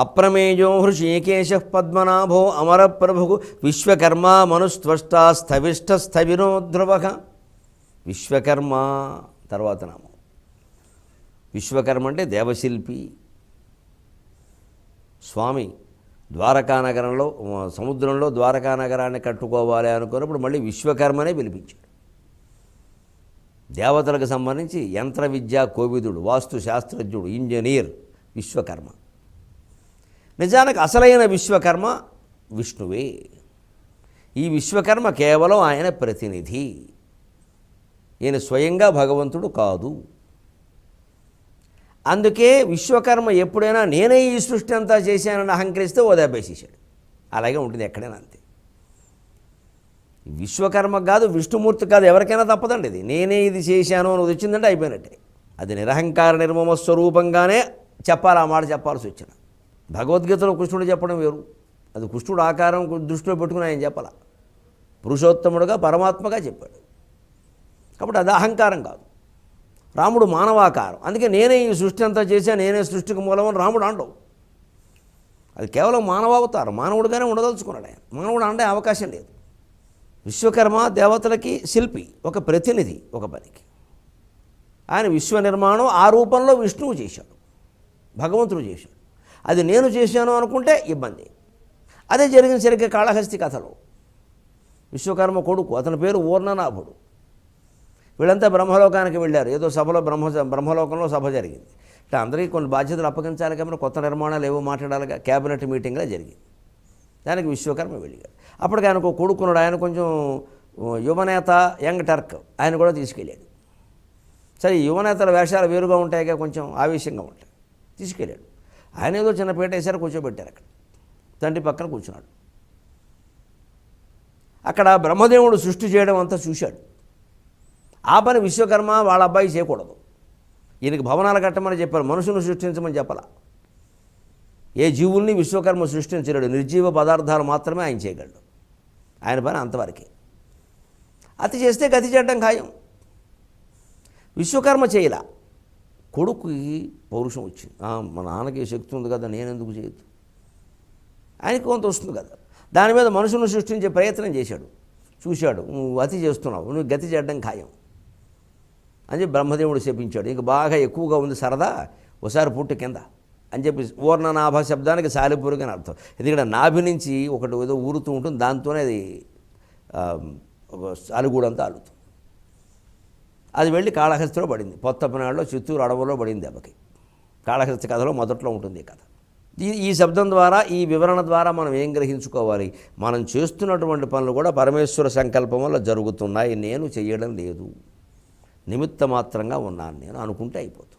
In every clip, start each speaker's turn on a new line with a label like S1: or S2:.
S1: అప్రమేయో హృషీకేశ పద్మనాభో అమరప్రభు విశ్వకర్మ మనుస్త్వష్టా స్థవిష్ట స్థవినో ధ్రువః. విశ్వకర్మ తర్వాత నామం. విశ్వకర్మ అంటే దేవశిల్పి. స్వామి ద్వారకా నగరంలో సముద్రంలో ద్వారకా నగరాన్ని కట్టుకోవాలి అనుకున్నప్పుడు మళ్ళీ విశ్వకర్మనే పిలిపించాడు. దేవతలకు సంబంధించి యంత్ర విద్యా కోవిదుడు, వాస్తు శాస్త్రజ్ఞుడు, ఇంజనీర్ విశ్వకర్మ. నిజానికి అసలైన విశ్వకర్మ విష్ణువే. ఈ విశ్వకర్మ కేవలం ఆయన ప్రతినిధి, ఈయన స్వయంగా భగవంతుడు కాదు. అందుకే విశ్వకర్మ ఎప్పుడైనా నేనే ఈ సృష్టి అంతా చేశానని అహంకరిస్తే ఓదాబేసేసాడు. అలాగే ఉంటుంది ఎక్కడైనా అంతే. విశ్వకర్మ కాదు, విష్ణుమూర్తి కాదు, ఎవరికైనా తప్పదండి. ఇది నేనే ఇది చేశాను అని వచ్చిందంటే అయిపోయినట్టే. అది నిరహంకార నిర్మమ స్వరూపంగానే చెప్పాలి, ఆ మాట చెప్పాల్సి వచ్చిన. భగవద్గీతలో కృష్ణుడు చెప్పడం వేరు, అది కృష్ణుడు ఆకారం దృష్టిలో పెట్టుకుని ఆయన చెప్పాల. పురుషోత్తముడుగా పరమాత్మగా చెప్పాడు కాబట్టి అది అహంకారం కాదు. రాముడు మానవాకారం, అందుకే నేనే ఈ సృష్టి అంతా చేశా, నేనే సృష్టికి మూలమని రాముడు అండవు. అది కేవలం మానవావతారం, మానవుడిగానే ఉండదలుచుకున్నాడు ఆయన. మానవుడు అండే అవకాశం లేదు. విశ్వకర్మ దేవతలకి శిల్పి, ఒక ప్రతినిధి ఒక పనికి. ఆయన విశ్వ నిర్మాణం ఆ రూపంలో విష్ణువు చేశాడు, భగవంతుడు చేశాడు. అది నేను చేశాను అనుకుంటే ఇబ్బంది. అదే జరిగిన సరిగ్గా కాళహస్తి కథలో విశ్వకర్మ కొడుకు, అతని పేరు ఊర్ణనాభుడు. వీళ్ళంతా బ్రహ్మలోకానికి వెళ్ళారు. ఏదో సభలో బ్రహ్మలోకంలో సభ జరిగింది. ఇట్లా అందరికీ కొన్ని బాధ్యతలు అప్పగించాలి కాబట్టి కొత్త నిర్మాణాలు ఏవో మాట్లాడాలిగా. క్యాబినెట్ మీటింగ్లో జరిగింది. దానికి విశ్వకర్మ వెళ్ళాడు. అప్పటికి ఆయనకు కొడుకున్నాడు, ఆయన కొంచెం యువనేత, యంగ్ టర్క్, ఆయన కూడా తీసుకెళ్ళాడు. సరే, యువనేతల వేషాలు వేరుగా ఉంటాయిగా, కొంచెం ఆవేశంగా ఉంటాయి. తీసుకెళ్ళాడు. ఆయన ఏదో చిన్న పీట వేసారు, కూర్చోబెట్టారు. అక్కడ తండ్రి పక్కన కూర్చున్నాడు. అక్కడ బ్రహ్మదేవుడు సృష్టి చేయడం అంతా చూశాడు. ఆ పని విశ్వకర్మ వాళ్ళ అబ్బాయి చేయకూడదు. ఈయనకి భవనాలు కట్టమని చెప్పారు, మనుషులను సృష్టించమని చెప్పాల. ఏ జీవుల్ని విశ్వకర్మ సృష్టించలేడు, నిర్జీవ పదార్థాలు మాత్రమే ఆయన చేయగలడు. ఆయన పని అంతవరకే. అతి చేస్తే గతి చేయడం ఖాయం. విశ్వకర్మ చేయలా. కొడుకుకి పౌరుషం వచ్చింది. మా నాన్నకి శక్తి ఉంది కదా, నేనెందుకు చేయొద్దు, ఆయనకి కొంత వస్తుంది కదా. దాని మీద మనుషులను సృష్టించే ప్రయత్నం చేశాడు. చూశాడు, నువ్వు అతి చేస్తున్నావు, నువ్వు గతి చేయడం ఖాయం అని చెప్పి బ్రహ్మదేవుడు శపించాడు. ఇంక బాగా ఎక్కువగా ఉంది సరదా, ఒకసారి పుట్టు కింద అని చెప్పి. ఊర్ణనాభ శబ్దానికి సాలిపురుగు అని అర్థం. ఎందుకంటే నాభి నుంచి ఒకటి ఏదో ఊరుతూ ఉంటుంది, దాంతోనే అది అలుగుడంతా అలుగుతుంది. అది వెళ్ళి కాళహస్తిలో పడింది. పొత్తపనాడులో చిత్తూరు అడవులో పడింది దెబ్బకి. కాళహస్తి కథలో మొదట్లో ఉంటుంది ఈ కథ. ఈ శబ్దం ద్వారా, ఈ వివరణ ద్వారా మనం ఏం గ్రహించుకోవాలి? మనం చేస్తున్నటువంటి పనులు కూడా పరమేశ్వర సంకల్పం వల్ల జరుగుతున్నాయి, నేను చేయడం లేదు, నిమిత్త మాత్రంగా ఉన్నాను నేను అనుకుంటే అయిపోతుంది.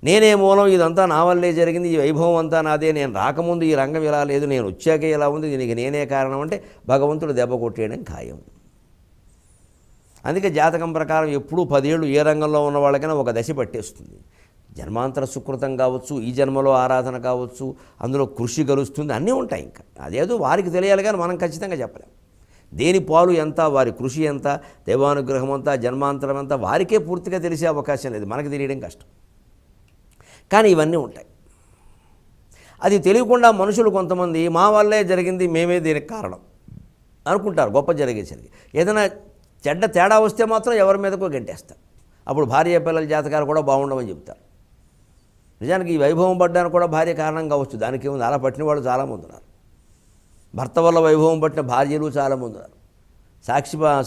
S1: నేనే మూలం, ఇదంతా నా వల్లే జరిగింది, ఈ వైభవం అంతా నాదే, నేను రాకముందు ఈ రంగం ఇలా లేదు, నేను వచ్చాకే ఇలా ఉంది, దీనికి నేనే కారణం అంటే భగవంతుడు దెబ్బ కొట్టేయడం ఖాయం. అందుకే జాతకం ప్రకారం ఎప్పుడూ 10 ఏళ్ళు ఏ రంగంలో ఉన్న వాళ్ళకైనా ఒక దశ పట్టేస్తుంది. జన్మాంతర సుకృతం కావచ్చు, ఈ జన్మలో ఆరాధన కావచ్చు, అందులో కృషి కలుస్తుంది, అన్నీ ఉంటాయి. ఇంకా అదేదో వారికి తెలియాలి కానీ మనం ఖచ్చితంగా చెప్పలేం. దేని పాలు ఎంత, వారి కృషి ఎంత, దైవానుగ్రహం ఎంత, జన్మాంతరం ఎంత, వారికే పూర్తిగా తెలిసే అవకాశం లేదు, మనకు తెలియడం కష్టం. కానీ ఇవన్నీ ఉంటాయి. అది తెలియకుండా మనుషులు కొంతమంది మా వల్లే జరిగింది, మేమే దీనికి కారణం అనుకుంటారు. గొప్ప జరిగేసరికి ఏదైనా చెడ్డ తేడా వస్తే మాత్రం ఎవరి మీదకో గంటేస్తారు. అప్పుడు భార్య పిల్లల జాతకాలు కూడా బాగుండవని చెప్తారు. నిజానికి ఈ వైభవం పడ్డానికి కూడా భార్య కారణం కావచ్చు, దానికి ఏముంది. అలా పట్టిన వాళ్ళు చాలామంది ఉన్నారు. భర్త వల్ల వైభవం పట్టిన భార్యలు చాలామంది ఉన్నారు.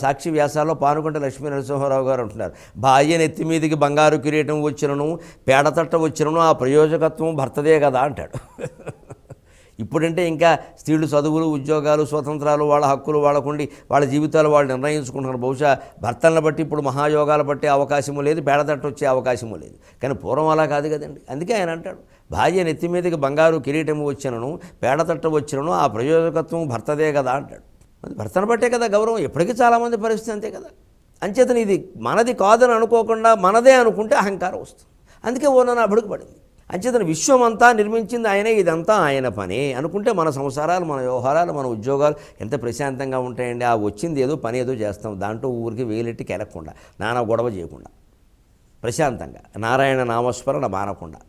S1: సాక్షి వ్యాసాల్లో పానుకొండ లక్ష్మీ నరసింహారావు గారు అంటున్నారు, భార్య నెత్తి మీదికి బంగారు కిరీటం వచ్చినను, పేడతట్ట వచ్చినను ఆ ప్రయోజకత్వం భర్తదే కదా అంటాడు. ఇప్పుడంటే ఇంకా స్త్రీలు చదువులు, ఉద్యోగాలు, స్వతంత్రాలు, వాళ్ళ హక్కులు వాళ్ళకుండి వాళ్ళ జీవితాలు వాళ్ళు నిర్ణయించుకుంటున్నారు. బహుశా భర్తలను బట్టి ఇప్పుడు మహాయోగాలు పట్టే అవకాశము లేదు, పేడతట్టు వచ్చే అవకాశము లేదు. కానీ పూర్వం అలా కాదు కదండి. అందుకే ఆయన అంటాడు, భార్య నెత్తి మీదకి బంగారు కిరీటము వచ్చినను, పేడతట్టు వచ్చినను ఆ ప్రయోజకత్వం భర్తదే కదా అంటాడు. అది భర్తను బట్టే కదా గౌరవం. ఎప్పటికీ చాలామంది పరిస్థితి అంతే కదా. అంచేతను ఇది మనది కాదని అనుకోకుండా మనదే అనుకుంటే అహంకారం వస్తుంది. అందుకే ఊర్ణనాభుడికి పడింది. అంచేతను విశ్వమంతా నిర్మించింది ఆయనే, ఇదంతా ఆయన పనే అనుకుంటే మన సంసారాలు, మన వ్యవహారాలు, మన ఉద్యోగాలు ఎంత ప్రశాంతంగా ఉంటాయండి. ఆ వచ్చింది ఏదో పని ఏదో చేస్తాం, దాంట్లో ఊరికి వేలెట్టి కెలకుండా, నానా గొడవ చేయకుండా, ప్రశాంతంగా నారాయణ నామస్మరణ మానకుండా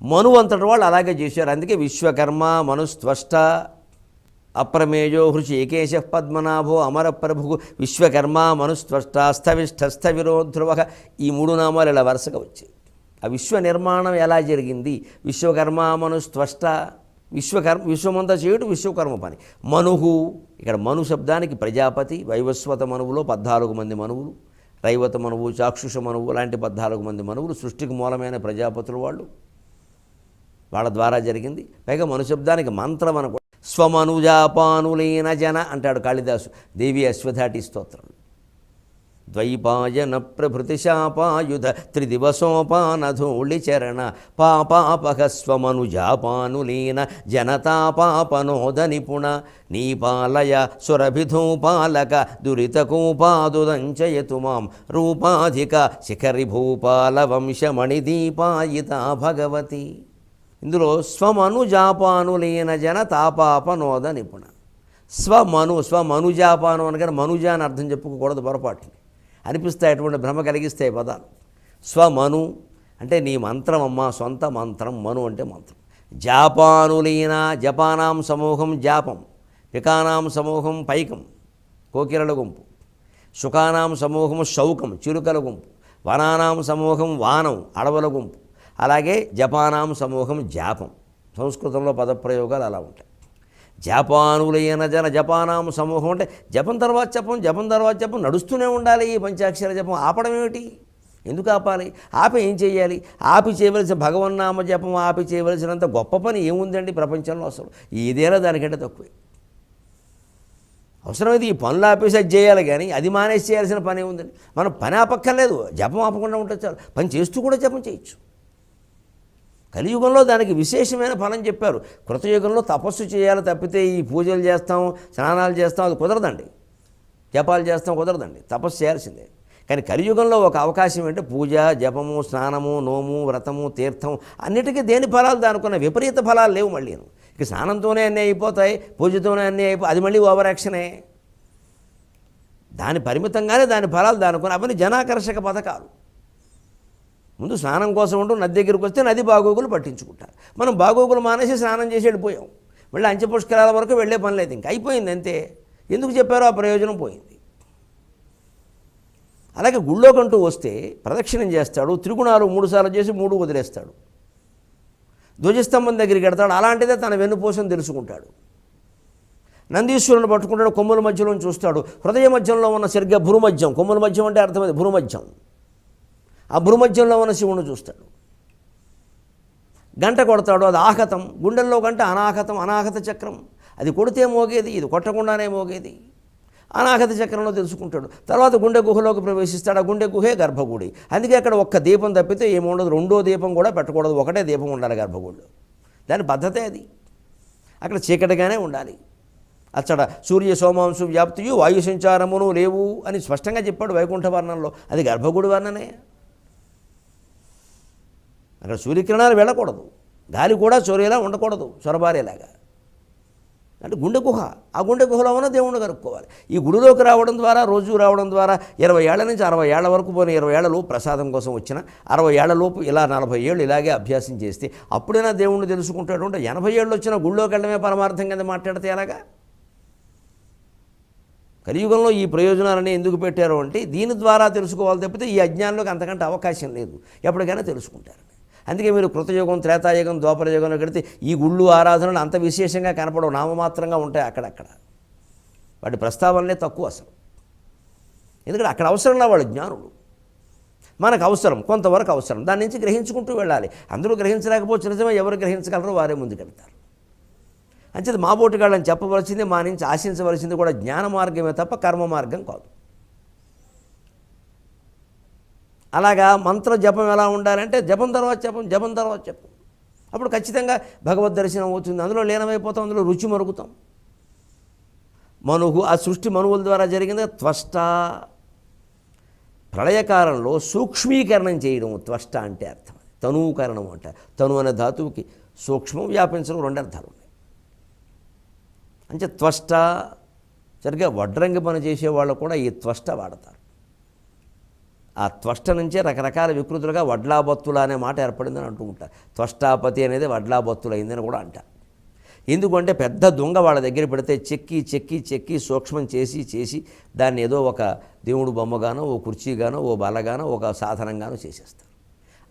S1: మను అంతటి వాళ్ళు అలాగే చేశారు. అందుకే విశ్వకర్మ మనుస్త్వష్ట అప్రమేయో హృషి ఏకేశ పద్మనాభో అమరప్రభు విశ్వకర్మ మనుస్త్వష్ట స్థవిష్ఠస్థవిరో ధ్రువ, ఈ 3 నామాలు ఇలా వరుసగా వచ్చాయి. ఆ విశ్వ నిర్మాణం ఎలా జరిగింది? విశ్వకర్మ మనుస్త్వష్ట, విశ్వమంతా చేయుడు విశ్వకర్మ పని. మనుహు, ఇక్కడ మను శబ్దానికి ప్రజాపతి, వైవస్వత మనువులో 14 మంది మనువులు, రైవత మనువు, చాక్షుష మనువు లాంటి 14 మంది మనువులు సృష్టికి మూలమైన ప్రజాపతులు వాళ్ళ ద్వారా జరిగింది. పైగా మను శబ్దానికి మంత్రం అనుకో, స్వమనుజాపానులేన జన అంటాడు కాళిదాసు దేవి అశ్వధాటి స్తోత్రం. ద్వైపాయన ప్రభృతిశాపాయుధ త్రిదివసోపానధూళిచరణ పాపాపహ స్వమనుజాపానులీన జనతాపాపనోద నిపుణ నీపాలయ సురభిధూపాలక దురితకూపాదుదంచయతు మాం రూపాధిక శిఖరి భూపాల వంశమణిదీపాయిత భగవతి. ఇందులో స్వమనుజాపానులీన జన తాపాపనోద నిపుణ. స్వమనుజాపాను అనగానే మనుజ అని అర్థం చెప్పుకోకూడదు, పొరపాటుని అనిపిస్తాయి, అటువంటి భ్రమ కలిగిస్తాయి పదాలు. స్వమను అంటే నీ మంత్రం అమ్మ, సొంత మంత్రం. మను అంటే మంత్రం. జాపానులీన, జపానాం సమూహం జాపం, పికానాం సమూహం పైకం కోకిరల గుంపు, శుకానాం సమూహం శౌకం చిలుకల గుంపు, వనానాం సమూహం వానం అడవుల గుంపు, అలాగే జపానాం సమూహం జాపం. సంస్కృతంలో పదప్రయోగాలు అలా ఉంటాయి. జపానులైన జపానాం సమూహం అంటే జపం తర్వాత జపం నడుస్తూనే ఉండాలి. ఈ పంచాక్షర జపం ఆపడం ఏమిటి? ఎందుకు ఆపాలి? ఆపి ఏం చేయాలి? ఆపి చేయవలసిన భగవన్నామ జపం ఆపి చేయవలసినంత గొప్ప పని ఏముందండి ప్రపంచంలో? అసలు ఏదైనా దానికంటే తక్కువే. అవసరమైతే ఈ పనులు ఆపేసి అది చేయాలి, కానీ అది మానేసి చేయాల్సిన పని ఏముందండి? మనం పని ఆపక్కర్లేదు, జపం ఆపకుండా ఉంటే చాలు. పని చేస్తూ కూడా జపం చేయొచ్చు. కలియుగంలో దానికి విశేషమైన ఫలం చెప్పారు. కృతయుగంలో తపస్సు చేయాలి తప్పితే ఈ పూజలు చేస్తాం, స్నానాలు చేస్తాం అది కుదరదండి. జపాలు చేస్తాం కుదరదండి, తపస్సు చేయాల్సిందే. కానీ కలియుగంలో ఒక అవకాశం ఏంటంటే పూజ, జపము, స్నానము, నోము, వ్రతము, తీర్థం అన్నిటికీ దేని ఫలాలు దానుకున్న విపరీత ఫలాలు లేవు. మళ్ళీ ఇక స్నానంతోనే అన్నీ అయిపోతాయి, పూజతోనే అన్నీ అది మళ్ళీ ఓవర్ యాక్షనే. దాని పరిమితంగానే దాని ఫలాలు దానుకుని అవన్నీ జనాకర్షక పథకాలు. ముందు స్నానం కోసం ఉంటూ నది దగ్గరికి వస్తే నది బాగోగులు పట్టించుకుంటారు. మనం బాగోగులు మానేసి స్నానం చేసి వెళ్ళిపోయాం. మళ్ళీ అంచెపుష్కరాల వరకు వెళ్ళే పని లేదు, ఇంకా అయిపోయింది అంతే. ఎందుకు చెప్పారో ఆ ప్రయోజనం పోయింది. అలాగే గుళ్ళోకంటూ వస్తే ప్రదక్షిణం చేస్తాడు, త్రిగుణాలు 3 సార్లు చేసి 3 వదిలేస్తాడు. ధ్వజస్తంభం దగ్గరికి వెడతాడు, అలాంటిదే తన వెన్నుపోసని తెలుసుకుంటాడు. నందీశ్వరుని పట్టుకుంటాడు, కొమ్ముల మధ్యలో చూస్తాడు. హృదయ మధ్యంలో ఉన్న సరిగ్గా భూమధ్యం, కొమ్ముల మధ్యం అంటే అర్థమైంది భూమధ్యం, ఆ భూమధ్యంలో ఉన్న శివుని చూస్తాడు. గంట కొడతాడు, అది ఆహతం. గుండెల్లో గంట అనాహతం, అనాహత చక్రం. అది కొడితే మోగేది, ఇది కొట్టకుండానే మోగేది. అనాహత చక్రంలో తెలుసుకుంటాడు. తర్వాత గుండె గుహలోకి ప్రవేశిస్తాడు. ఆ గుండె గుహే గర్భగుడి. అందుకే అక్కడ ఒక్క దీపం తప్పితే ఏముండదు, 2వ దీపం కూడా పెట్టకూడదు, ఒకటే దీపం ఉండాలి గర్భగుడిలో. దాని పద్ధతే అది. అక్కడ చీకటిగానే ఉండాలి. అచ్చట సూర్య సోమాంశు వ్యాప్తియు వాయు సంచారమును లేవు అని స్పష్టంగా చెప్పాడు వైకుంఠ వర్ణంలో. అది గర్భగుడి వర్ణనే. అక్కడ సూర్యకిరణాలు వెళ్ళకూడదు, గాలి కూడా చొరేలా ఉండకూడదు, చొరబారేలాగా. అంటే గుండె గుహ, ఆ గుండె గుహలో ఉన్న దేవుణ్ణి కనుక్కోవాలి. ఈ గుడిలోకి రావడం ద్వారా, రోజు రావడం ద్వారా 20 ఏళ్ల నుంచి 60 ఏళ్ల వరకు పోయిన 20 ఏళ్లలోపు ప్రసాదం కోసం వచ్చిన 60 ఏళ్లలోపు ఇలా 40 ఏళ్ళు ఇలాగే అభ్యాసం చేస్తే అప్పుడైనా దేవుణ్ణి తెలుసుకుంటాడు. అంటే 80 ఏళ్ళు వచ్చిన గుళ్ళోకి వెళ్ళడమే పరమార్థం కింద మాట్లాడితే ఎలాగా? కలియుగంలో ఈ ప్రయోజనాలన్నీ ఎందుకు పెట్టారు అంటే దీని ద్వారా తెలుసుకోవాలి తప్పితే ఈ అజ్ఞానంలోకి అంతకంటే అవకాశం లేదు, ఎప్పటికైనా తెలుసుకుంటారని. అందుకే మీరు కృతయుగం, త్రేతాయుగం, ద్వాపరయుగంలో కడితే ఈ గుళ్ళు ఆరాధనలు అంత విశేషంగా కనపడవు, నామమాత్రంగా ఉంటాయి అక్కడక్కడ. వాటి ప్రస్తావనలే తక్కువ అసలు. ఎందుకంటే అక్కడ అవసరంలా వాళ్ళు జ్ఞానులు. మనకు అవసరం, కొంతవరకు అవసరం, దాని నుంచి గ్రహించుకుంటూ వెళ్ళాలి. అందరూ గ్రహించలేకపోవచ్చు, నిజమే, ఎవరు గ్రహించగలరో వారే ముందుకెళ్తారు. అంచేది మా బోటుగాళ్ళని చెప్పవలసింది, మా నుంచి ఆశించవలసింది కూడా జ్ఞాన మార్గమే తప్ప కర్మ మార్గం కాదు. అలాగా మంత్ర జపం ఎలా ఉండాలంటే జపం తర్వాత జపం. అప్పుడు ఖచ్చితంగా భగవద్ దర్శనం అవుతుంది. అందులో లీనమైపోతాం, అందులో రుచి మరుగుతాం. మనువు, ఆ సృష్టి మనువుల ద్వారా జరిగింది. త్వష్ట, ప్రళయకాలంలో సూక్ష్మీకరణం చేయడం త్వష్ట అంటే అర్థం. తనూకరణం అంట. తను అనే ధాతువుకి సూక్ష్మం, వ్యాపించడం 2 అర్థాలు ఉన్నాయి. అంటే త్వష్ట, సరిగ్గా వడ్రంగి పని చేసేవాళ్ళు కూడా ఈ త్వష్ట వాడతారు. ఆ త్వష్ట నుంచే రకరకాల వికృతులుగా వడ్లాబత్తుల అనే మాట ఏర్పడిందని అంటూ ఉంటారు. త్వష్టాపతి అనేది వడ్లాబత్తులైందని కూడా అంటారు. ఎందుకంటే పెద్ద దొంగ వాళ్ళ దగ్గర పెడితే చెక్కి చెక్కి చెక్కి సూక్ష్మం చేసి చేసి దాన్ని ఏదో ఒక దేవుడు బొమ్మగానో, ఓ కుర్చీగానో, ఓ బలగానో, ఒక సాధనంగానో చేసేస్తారు.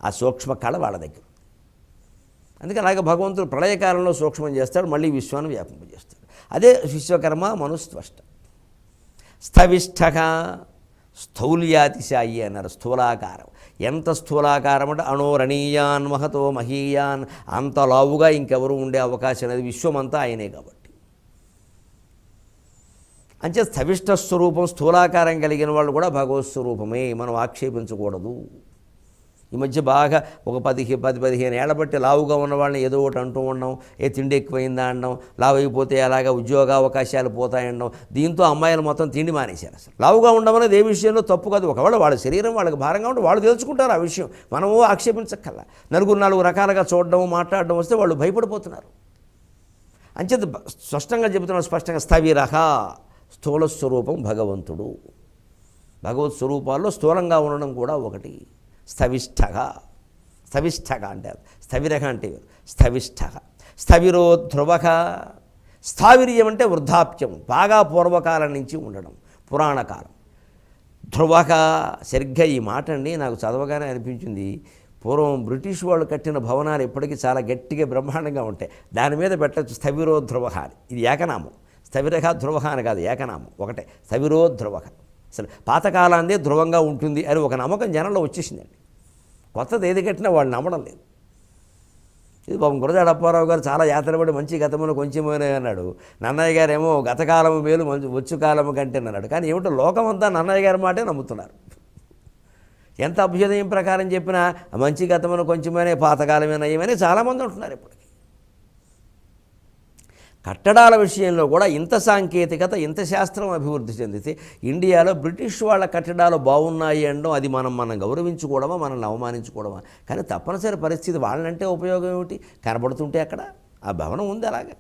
S1: ఆ సూక్ష్మ కళ వాళ్ళ దగ్గర. అందుకే అలాగే భగవంతుడు ప్రళయకాలంలో సూక్ష్మం చేస్తాడు, మళ్ళీ విశ్వాన్ని వ్యాపింపజేస్తాడు. అదే విశ్వకర్మ మనుస్త్వష్ట. స్థవిష్ఠగా స్థౌల్యాతిశాయి అన్నారు. స్థూలాకారం. ఎంత స్థూలాకారం అంటే అణోరణీయాన్ మహతో మహీయాన్, అంత లావుగా ఇంకెవరు ఉండే అవకాశం లేదు. విశ్వమంతా ఆయనే కాబట్టి. అంచే స్థవిష్ట స్వరూపం, స్థూలాకారం కలిగిన వాళ్ళు కూడా భగవత్ స్వరూపమే, మనం ఆక్షేపించకూడదు. ఈ మధ్య బాగా ఒక 10-15 ఏళ్ల బట్టి లావుగా ఉన్న వాళ్ళని ఏదో ఒకటి అంటూ ఉండడం, ఏ తిండి ఎక్కువైందా అనడం, లావు అయిపోతే అలాగా ఉద్యోగ అవకాశాలు పోతాయనడం, దీంతో అమ్మాయిలు మొత్తం తిండి మానేశారు. అసలు లావుగా ఉండడం అనేది ఏ విషయంలో తప్పు కాదు. ఒకవేళ వాళ్ళ శరీరం వాళ్ళకి భారంగా ఉంటే వాళ్ళు తెలుసుకుంటారు ఆ విషయం, మనము ఆక్షేపించక్కల్లా. నలుగురు రకాలుగా చూడడం, మాట్లాడడం వస్తే వాళ్ళు భయపడిపోతున్నారు. అంచేత స్పష్టంగా చెబుతున్నారు, స్పష్టంగా స్థవిరహ, స్థూల స్వరూపం భగవంతుడు. భగవత్ స్వరూపాల్లో స్థూలంగా ఉండడం కూడా ఒకటి. స్థవిష్ఠగా, స్థవిష్ఠగా అంటారు. స్థవిరహ అంటే స్థవిష్ఠ. స్థవిరో ధ్రువక. స్థావిర్యం అంటే వృద్ధాప్యం, బాగా పూర్వకాలం నుంచి ఉండడం, పురాణకాలం. ధ్రువక, సరిగ్గా ఈ మాట అండి నాకు చదవగానే అనిపించింది. పూర్వం బ్రిటిష్ వాళ్ళు కట్టిన భవనాలు ఇప్పటికీ చాలా గట్టిగా బ్రహ్మాండంగా ఉంటాయి. దాని మీద పెట్టచ్చు స్థవిరో ధ్రువక అని. ఇది ఏకనామం. స్థవిరహ ధ్రువక అని కాదు, ఏకనామం ఒకటే. స్థవిరో ధ్రువక. అసలు పాతకాలాందే ధ్రువంగా ఉంటుంది అని ఒక నమ్మకం జనంలో వచ్చేసిందండి. కొత్తది ఏది కట్టినా వాళ్ళు నమ్మడం లేదు. ఇది పాపం గురజాడ అప్పారావు గారు చాలా యాత్రపడి మంచి గతమును కొంచెమేనే అన్నాడు. నన్నయ్య గారు ఏమో గతకాలము మేలు మంచి వచ్చు కాలము కంటే అన్నాడు. కానీ ఏమిటో లోకమంతా నన్నయ్య గారి మాటే నమ్ముతున్నారు. ఎంత అభ్యుదయం ప్రకారం చెప్పినా మంచి గతమును కొంచెమేనే పాతకాలమేనయ్యమని చాలామంది ఉంటున్నారు. ఇప్పటికీ కట్టడాల విషయంలో కూడా ఇంత సాంకేతికత, ఇంత శాస్త్రం అభివృద్ధి చెందితే ఇండియాలో బ్రిటిష్ వాళ్ళ కట్టడాలు బాగున్నాయి అనడం అది మనం గౌరవించుకోవడమా, మనల్ని అవమానించుకోవడమా? కానీ తప్పనిసరి పరిస్థితి. వాళ్ళంటే ఉపయోగం ఏమిటి? కనబడుతుంటే అక్కడ ఆ భవనం ఉంది. అలాగే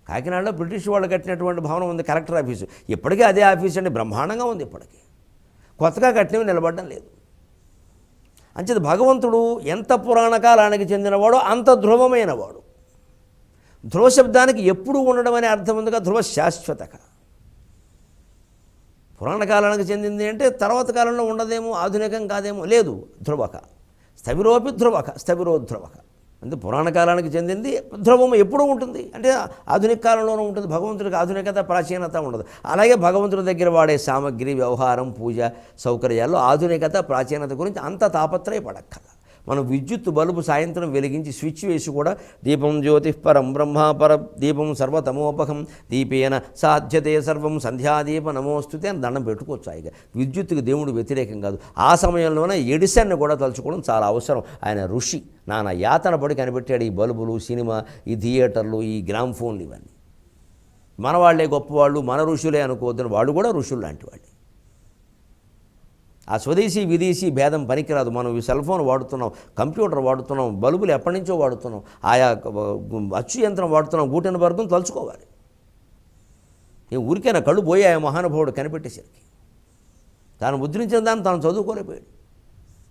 S1: కాకినాడలో బ్రిటిష్ వాళ్ళు కట్టినటువంటి భవనం ఉంది, కలెక్టర్ ఆఫీసు. ఇప్పటికీ అదే ఆఫీస్ అండి, బ్రహ్మాండంగా ఉంది. ఇప్పటికీ కొత్తగా కట్టినవి నిలబడడం లేదు. అంచేది భగవంతుడు ఎంత పురాణ కాలానికి చెందినవాడో అంత ధ్రువమైనవాడు. ధ్రువ శబ్దానికి ఎప్పుడు ఉండడం అనే అర్థం ఉందిగా. ధ్రువ శాశ్వతక. పురాణ కాలానికి చెందింది అంటే తర్వాత కాలంలో ఉండదేమో, ఆధునికం కాదేమో, లేదు. ధ్రువక. స్థవిరోపి ధ్రువక, స్థవిరో ధ్రువక. అంటే పురాణ కాలానికి చెందింది ధ్రువము ఎప్పుడూ ఉంటుంది, అంటే ఆధునిక కాలంలోనూ ఉంటుంది. భగవంతుడికి ఆధునికత, ప్రాచీనత ఉండదు. అలాగే భగవంతుడి దగ్గర వాడే సామగ్రి, వ్యవహారం, పూజ సౌకర్యాల్లో ఆధునికత, ప్రాచీనత గురించి అంత తాపత్రయపడక్కల. మనం విద్యుత్ బల్బు సాయంత్రం వెలిగించి స్విచ్ వేసి కూడా దీపం జ్యోతి పరం బ్రహ్మ పర దీపం సర్వతమోపహం దీపేన సాధ్యతే సర్వం సంధ్యాదీప నమోస్తుతే అని దండం పెట్టుకోవచ్చు. ఇక విద్యుత్తుకి దేవుడు వ్యతిరేకం కాదు. ఆ సమయంలోనే ఎడిసన్ని కూడా తలుచుకోవడం చాలా అవసరం. ఆయన ఋషి, నానా యాతన పడి కనిపెట్టాడు ఈ బల్బులు, సినిమా, ఈ థియేటర్లు, ఈ గ్రామ్ ఫోన్లు. ఇవన్నీ మన వాళ్ళే గొప్పవాళ్ళు, మన ఋషులే అనుకోవద్దని, వాళ్ళు కూడా ఋషులు లాంటి వాళ్ళే. ఆ స్వదేశీ విదేశీ భేదం పనికిరాదు. మనం ఈ సెల్ ఫోన్ వాడుతున్నాం, కంప్యూటర్ వాడుతున్నాం, బల్బులు ఎప్పటి నుంచో వాడుతున్నాం, ఆయా అచ్చు యంత్రం వాడుతున్నాం. గూటెన్బర్గ్ను తలుచుకోవాలి. ఈ ఊరికైనా కళ్ళు పోయాయి మహానుభావుడు కనిపెట్టేసరికి. తాను ముద్రించిన దాన్ని తాను చదువుకోలేకపోయాడు.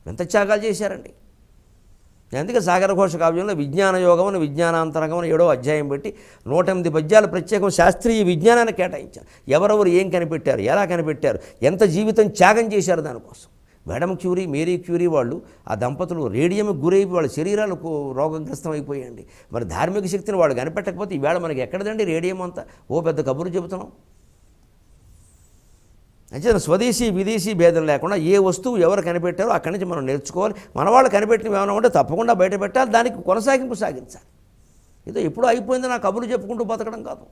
S1: ఎంత త్యాగాలు చేశారండి. అందుకే సాగర ఘోష కావ్యంలో విజ్ఞాన యోగమని, విజ్ఞానాంతరంగమని 7వ అధ్యాయం పెట్టి 108 పద్యాలు ప్రత్యేకం శాస్త్రీయ విజ్ఞానాన్ని కేటాయించారు. ఎవరెవరు ఏం కనిపెట్టారు, ఎలా కనిపెట్టారు, ఎంత జీవితం త్యాగం చేశారు దానికోసం. మేడమ్ క్యూరీ, మేరీ క్యూరీ వాళ్ళు, ఆ దంపతులు రేడియంకి గురైపోయి వాళ్ళ శరీరాలకు రోగగ్రస్తం అయిపోయాయండి. మరి ధార్మిక శక్తిని వాళ్ళు కనిపెట్టకపోతే ఈవేళ మనకి ఎక్కడదండి రేడియం అంతా? ఓ పెద్ద కబుర్లు చెబుతున్నాం. అంటే స్వదేశీ విదేశీ భేదం లేకుండా ఏ వస్తువు ఎవరు కనిపెట్టారో అక్కడి నుంచి మనం నేర్చుకోవాలి. మన వాళ్ళు కనిపెట్టినవి ఏమైనా ఉంటే తప్పకుండా బయట పెట్టాలి, దానికి కొనసాగింపు సాగించాలి. ఏదో ఎప్పుడూ అయిపోయింది నా కబుర్లు చెప్పుకుంటూ బతకడం కాదు.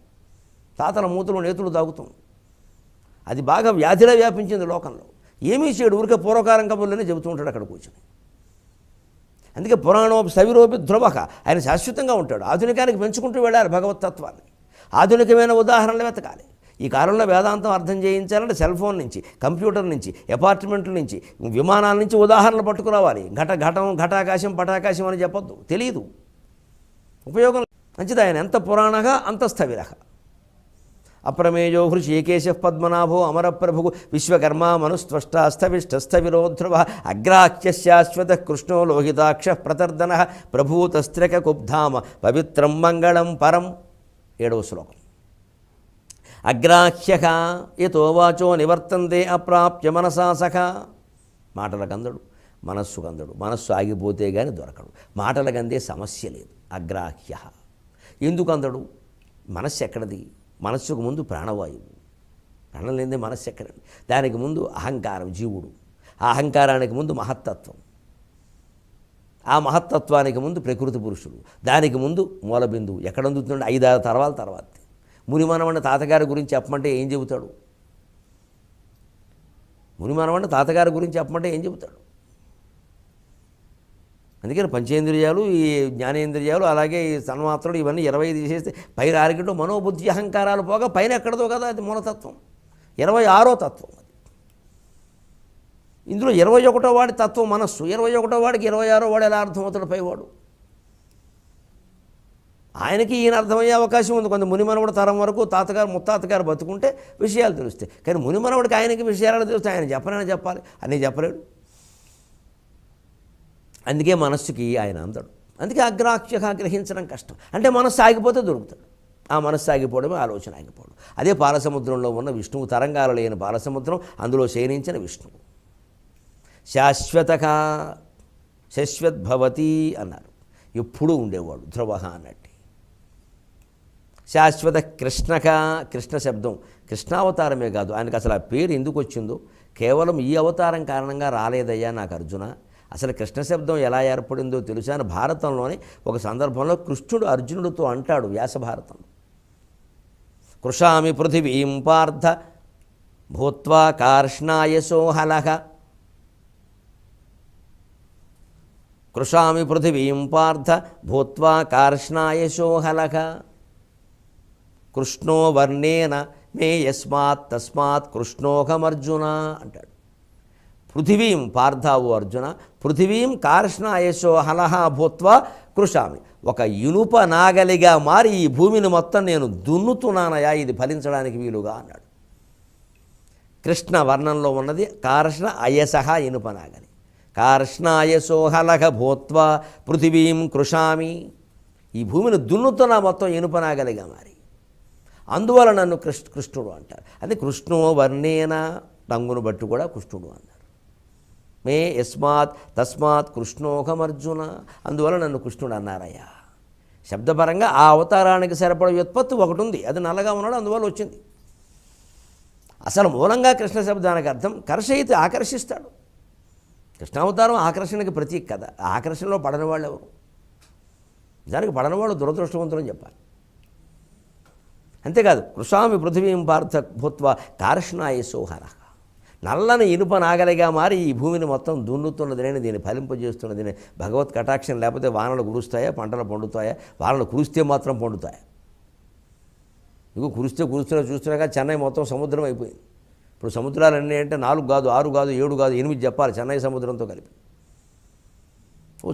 S1: తాతల మూతులు నేతులు తాగుతాం. అది బాగా వ్యాధిలా వ్యాపించింది లోకంలో. ఏమీ చేయడు, ఊరికే పూర్వకాలం కబుర్లనే చెబుతూ ఉంటాడు అక్కడ కూర్చొని. అందుకే పురాణోపి స్థవిరోపి ధ్రువక. ఆయన శాశ్వతంగా ఉంటాడు. ఆధునికానికి పెంచుకుంటూ వెళ్ళాలి భగవతత్వాన్ని. ఆధునికమైన ఉదాహరణలు వెతకాలి. ఈ కాలంలో వేదాంతం అర్థం చేయించాలంటే సెల్ ఫోన్ నుంచి, కంప్యూటర్ నుంచి, అపార్ట్మెంట్ల నుంచి, విమానాల నుంచి ఉదాహరణలు పట్టుకురావాలి. ఘటాకాశం పటాకాశం అని చెప్పొద్దు, తెలియదు, ఉపయోగం. మంచిది. ఆయన ఎంత పురాణగా అంత స్థవిరహ. అప్రమేయో హృషీకేశ పద్మనాభో అమరప్రభు విశ్వకర్మ మనుస్త్వష్టాస్థవిష్టస్థవిరోధ్రువ అగ్రాఖ్య శాశ్వత కృష్ణో లోహితాక్ష ప్రతర్దన ప్రభూతస్త్రకకుబ్ధామ పవిత్రం మంగళం పరం. 7వ శ్లోకం. అగ్రాహ్య యతో వాచో నివర్తంతే అప్రాప్య మనసా సఖ. మాటలకందడు, మనస్సుకందడు. మనస్సు ఆగిపోతే కానీ దొరకడు. మాటలకందే సమస్య లేదు. అగ్రాహ్య ఎందుకు అందడు? మనస్సు ఎక్కడది? మనస్సుకు ముందు ప్రాణవాయువు. ప్రాణం లేదే మనస్సు ఎక్కడండి? దానికి ముందు అహంకారం, జీవుడు. ఆ అహంకారానికి ముందు మహత్తత్వం. ఆ మహత్తత్వానికి ముందు ప్రకృతి పురుషుడు. దానికి ముందు మూలబిందువు. ఎక్కడ అందుతుందంటే 5-6 తరాల తర్వాత. మునిమనవన్న తాతగారి గురించి చెప్పమంటే ఏం చెబుతాడు? మునిమనవన్న తాతగారి గురించి చెప్పమంటే ఏం చెబుతాడు? అందుకని పంచేంద్రియాలు, ఈ జ్ఞానేంద్రియాలు, అలాగే ఈ తన్మాత్రలు ఇవన్నీ 25 తీసేస్తే పైన 6 మనోబుద్ధి అహంకారాలు పోగా పైన ఎక్కడదో కదా అది మూలతత్వం. 26వ తత్వం అది. ఇందులో 21వ వాడి తత్వం మనస్సు. 21వ వాడికి 26వ వాడు ఎలా అర్థమవుతాడు? పైవాడు. ఆయనకి ఈయన అర్థమయ్యే అవకాశం ఉంది. కొంత మునిమనవుడు తరం వరకు తాతగారు ముత్తాతగారు బతుకుంటే విషయాలు తెలుస్తాయి. కానీ మునిమనవుడికి ఆయనకి విషయాలు తెలుస్తాయి. ఆయన చెప్పనని చెప్పాలి, అన్నీ చెప్పలేడు. అందుకే మనస్సుకి ఆయన అందడు. అందుకే అగ్రాహ్యగా గ్రహించడం కష్టం. అంటే మనస్సు ఆగిపోతే దొరుకుతాడు. ఆ మనస్సు ఆగిపోవడమే ఆలోచన ఆగిపోవడం. అదే పాలసముద్రంలో ఉన్న విష్ణువు. తరంగాలు లేని పాలసముద్రం, అందులో శయనించిన విష్ణువు. శాశ్వతగా శశ్వద్భవతి అన్నారు. ఎప్పుడూ ఉండేవాడు, ధ్రువ అన్నట్టు. శాశ్వత కృష్ణక. కృష్ణ శబ్దం కృష్ణావతారమే కాదు, ఆయనకు అసలు ఆ పేరు ఎందుకు వచ్చిందో కేవలం ఈ అవతారం కారణంగా రాలేదయ్యా నాకు అర్జున. అసలు కృష్ణ శబ్దం ఎలా ఏర్పడిందో తెలుసా అని భారతంలోని ఒక సందర్భంలో కృష్ణుడు అర్జునుడితో అంటాడు. వ్యాస భారతంలో కృషామి పృథివీం పార్థ భూత్వా కార్ష్ణాయసోహలః. కృషామి పృథివీం పార్థ భూత్వా కార్ష్ణాయసోహలః. కృష్ణో వర్ణేన మే యస్మాత్ తస్మాత్ కృష్ణోహమర్జున అంటాడు. పృథివీం పార్థావు అర్జున, పృథివీం కార్ష్ణాయశో హలహ భూత్వా కృషామి. ఒక ఇనుప నాగలిగా మారి ఈ భూమిని మొత్తం నేను దున్నుతున్నానయా, ఇది ఫలించడానికి వీలుగా అన్నాడు. కృష్ణ వర్ణంలో ఉన్నది కార్ష్ణ అయసహ ఇనుప నాగలి. కార్ష్ణాయశో హలహ భూత్వా పృథివీం కృషామి. ఈ భూమిని దున్నుతున్నా మొత్తం ఇనుప నాగలిగా మారి. అందువల్ల నన్ను కృష్ణుడు అంటారు. అది కృష్ణో వర్ణేన, రంగును బట్టి కూడా కృష్ణుడు అన్నారు. మే యస్మాత్ తస్మాత్ కృష్ణోహమర్జున. అందువల్ల నన్ను కృష్ణుడు అన్నారయ్యా. శబ్దపరంగా ఆ అవతారానికి సరిపడే వ్యుత్పత్తి ఒకటి ఉంది. అది నల్లగా ఉన్నాడు, అందువల్ల వచ్చింది. అసలు మూలంగా కృష్ణ శబ్దానికి అర్థం కర్షయితే ఆకర్షిస్తాడు. కృష్ణావతారం ఆకర్షణకి ప్రతీక కదా. ఆకర్షణలో పడని వాళ్ళు ఎవరు? దానికి పడని వాళ్ళు దురదృష్టవంతులని చెప్పాలి. అంతేకాదు కృషామి పృథివీం పార్థ భూత్వా కార్ష్ణాయసోహలః. నల్లని ఇనుప నాగలిగా మారి ఈ భూమిని మొత్తం దున్నుతున్నదిని, దీన్ని ఫలింపజేస్తున్నదిని. భగవత్ కటాక్షం లేకపోతే వానలు కురుస్తాయా, పంటలు పండుతాయా? వానలు కురిస్తే మాత్రం పండుతాయా? ఇగో కురుస్తున్నా చూస్తున్నాగా చెన్నై మొత్తం సముద్రం అయిపోయింది. ఇప్పుడు సముద్రాలన్నీ అంటే 4 కాదు, 6 కాదు, 7 కాదు, 8 చెప్పాలి చెన్నై సముద్రంతో కలిపి.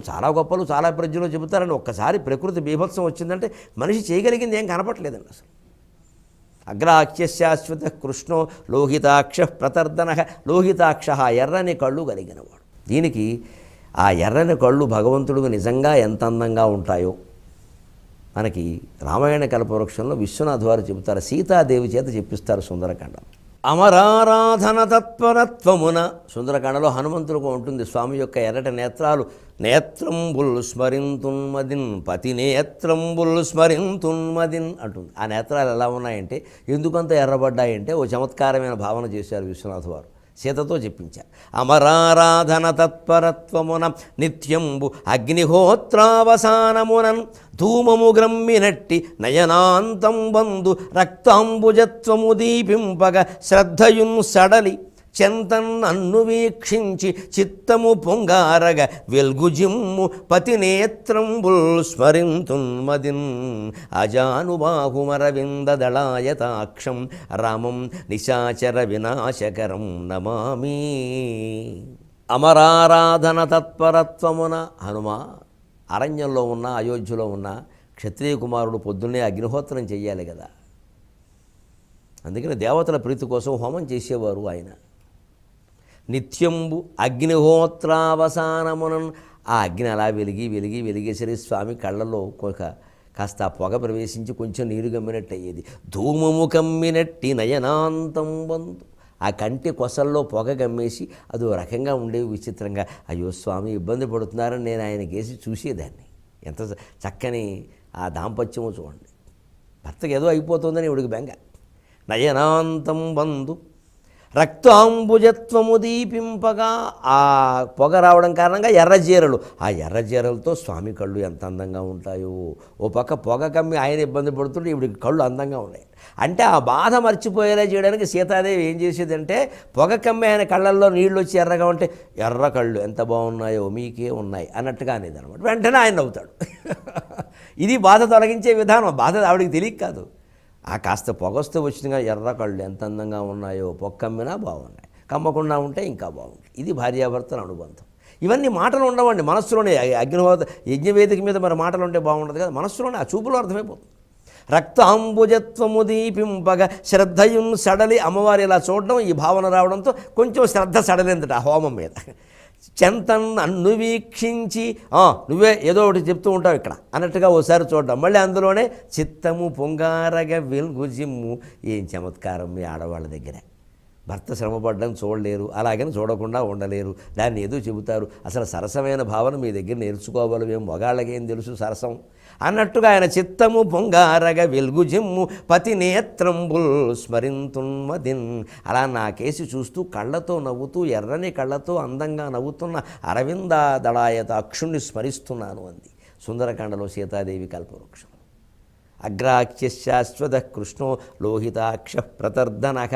S1: చాలా గొప్పలు, చాలా ప్రజ్ఞలు చెబుతారని ఒక్కసారి ప్రకృతి బీభత్సం వచ్చిందంటే మనిషి చేయగలిగింది ఏం కనపట్లేదండి అసలు. అగ్రాఖ్య శాశ్వత కృష్ణో లోహితాక్ష ప్రతర్దన. లోహితాక్ష ఎర్రని కళ్ళు కలిగినవాడు. దీనికి ఆ ఎర్రని కళ్ళు భగవంతుడికి నిజంగా ఎంత అందంగా ఉంటాయో మనకి రామాయణ కల్పవృక్షంలో విశ్వనాథ్ వారు చెబుతారు. సీతాదేవి చేత చెప్పిస్తారు సుందరకాండం. అమరారాధన తత్పరత్వమున. సుందరకాండలో హనుమంతులకు ఉంటుంది స్వామి యొక్క ఎర్రటి నేత్రాలు. నేత్రంబుల్ స్మరింతున్మదిన్ పతి నేత్రంబుల్ స్మరింతున్మదిన్ అంటుంది. ఆ నేత్రాలు ఎలా ఉన్నాయంటే, ఎందుకంత ఎర్రబడ్డాయంటే ఓ చమత్కారమైన భావన చేశారు విశ్వనాథ్ వారు. సీతతో చెప్పించారు. అమరారాధన తత్పరత్వమున నిత్యంబు అగ్నిహోత్రావసానమునన్ ధూమము గ్రమ్మినట్టి నయనాంతం బంధు రక్తాంబుజత్వము దీపింపగ శ్రద్ధయున్ సడలి చెంతన్ అన్ను వీక్షించి చిత్తము పొంగారగ వెల్గుజిమ్ము పతి నేత్రంబుల్ స్మరింతున్మదిన్ అజానుబాహుమరవింద దళాయతాక్షం రామం నిశాచర వినాశకరం నమామి. అమరారాధన తత్పరత్వమున. హనుమ అరణ్యంలో ఉన్న, అయోధ్యలో ఉన్న క్షత్రియ కుమారుడు పొద్దున్నే అగ్నిహోత్రం చెయ్యాలి కదా. అందుకని దేవతల ప్రీతి కోసం హోమం చేసేవారు ఆయన. నిత్యంబు అగ్నిహోత్రావసానమునన్, ఆ అగ్ని అలా వెలిగి వెలిగి వెలిగేసరి స్వామి కళ్ళలో కాస్త పొగ ప్రవేశించి కొంచెం నీరు గమ్మినట్టు అయ్యేది. ధూమము కమ్మినట్టి నయనాంతం బంతు, ఆ కంటి కొసల్లో పొగ గమ్మేసి అదో రకంగా ఉండేవి విచిత్రంగా. అయ్యో స్వామి ఇబ్బంది పడుతున్నారని నేను ఆయనకేసి చూసేదాన్ని. ఎంత చక్కని ఆ దాంపత్యమో చూడండి. భర్తకి ఏదో అయిపోతుందని ఇవిడికి బెంగ. నయనాంతం బంధు రక్తాంబుజత్వము దీపింపగా, ఆ పొగ రావడం కారణంగా ఎర్రజీరలు, ఆ ఎర్రజీరలతో స్వామి కళ్ళు ఎంత అందంగా ఉంటాయో. ఓ పక్క పొగ కమ్మి ఆయన ఇబ్బంది పడుతుంటే ఇవిడికి కళ్ళు అందంగా ఉన్నాయి. అంటే ఆ బాధ మర్చిపోయేలా చేయడానికి సీతాదేవి ఏం చేసేదంటే, పొగ కమ్మి ఆయన కళ్ళల్లో నీళ్ళు వచ్చి ఎర్రగా ఉంటే, ఎర్ర కళ్ళు ఎంత బాగున్నాయో మీకే ఉన్నాయి అన్నట్టుగా అనేది అనమాట. వెంటనే ఆయన నవ్వుతాడు. ఇది బాధ తొలగించే విధానం. బాధ ఆవిడికి తెలియక కాదు, ఆ కాస్త పొగస్తూ వచ్చినగా ఎర్ర కళ్ళు ఎంత అందంగా ఉన్నాయో, పొక్కమ్మినా బాగున్నాయి, కమ్మకుండా ఉంటే ఇంకా బాగుంటాయి. ఇది భార్యాభర్తల అనుబంధం. ఇవన్నీ మాటలు ఉండవండి, మనస్సులోనే. అగ్నిహోత్ర యజ్ఞవేదిక మీద మరి మాటలు ఉంటే బాగుండదు కదా, మనస్సులోనే ఆ చూపులో అర్థమైపోతుంది. రక్తాంబుజత్వము దీపింపగా శ్రద్ధయున్ సడలి, అమ్మవారి ఇలా చూడడం, ఈ భావన రావడంతో కొంచెం శ్రద్ధ సడలిందట ఆ హోమం మీద. చెంతన్ నన్ను వీక్షించి, నువ్వే ఏదో ఒకటి చెప్తూ ఉంటావు ఇక్కడ అన్నట్టుగా ఓసారి చూడడం. మళ్ళీ అందులోనే చిత్తము పొంగారగా వెలుగు జిమ్ము. ఏం చమత్కారం మీ ఆడవాళ్ళ దగ్గర. భర్త శ్రమపడ్డం చూడలేరు, అలాగని చూడకుండా ఉండలేరు, దాన్ని ఏదో చెబుతారు. అసలు సరసమైన భావన మీ దగ్గర నేర్చుకోవాలి, మేము మొగాళ్ళకేం తెలుసు సరసం అన్నట్టుగా ఆయన చిత్తము పొంగారగ వెలుగు జిమ్ము పతి నేత్రంబుల్ స్మరింతున్మదిన్. అలా నా కేసి చూస్తూ కళ్ళతో నవ్వుతూ, ఎర్రని కళ్ళతో అందంగా నవ్వుతున్న అరవింద దళాయత అక్షుణ్ణి స్మరిస్తున్నాను అంది సుందరకాండలో సీతాదేవి కల్పవృక్షం. అగ్రాఖ్య శాశ్వత కృష్ణో లోహితాక్ష ప్రతర్ధనక